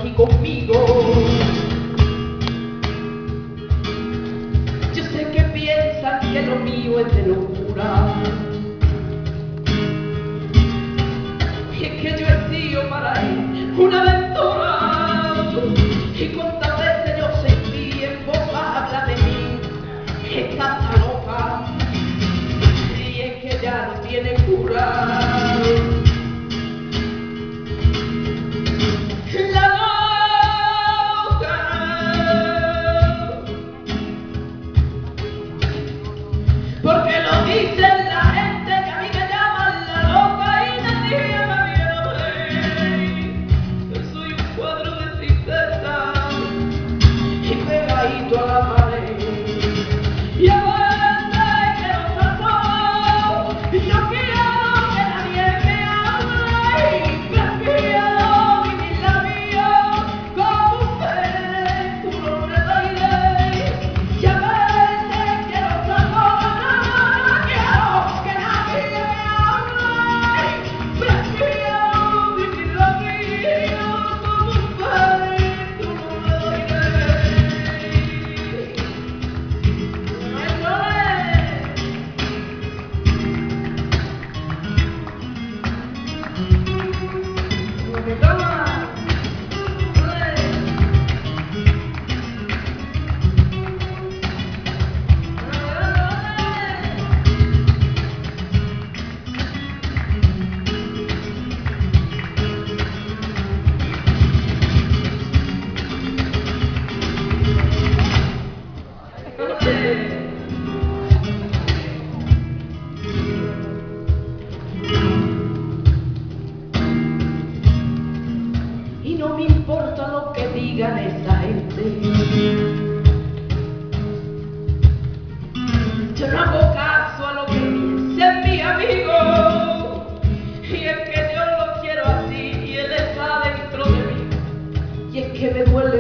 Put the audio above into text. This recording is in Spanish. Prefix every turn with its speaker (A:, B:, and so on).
A: aquí conmigo. Yo sé que piensan que lo mío es de locura, y es que yo he sido para él una aventura, y cuántas veces yo sentí en voz habla de mí, estás tan loca, y es que ya no tiene cura. Porque lo dicen la gente que a mí me llaman la loca y nadie me viene a ver. Yo soy un cuadro de tristeza y pegadito a la pared. Y a veces quiero estar solo y no quiero que nadie me hable. Y prefiero vivir la vida como un venturo de aire. Y a veces quiero estar sola. Y no me importa lo que digan esa gente, yo no hago caso a lo que piensen mi amigo, y es que yo lo quiero así y él está dentro de mí, y es que me duele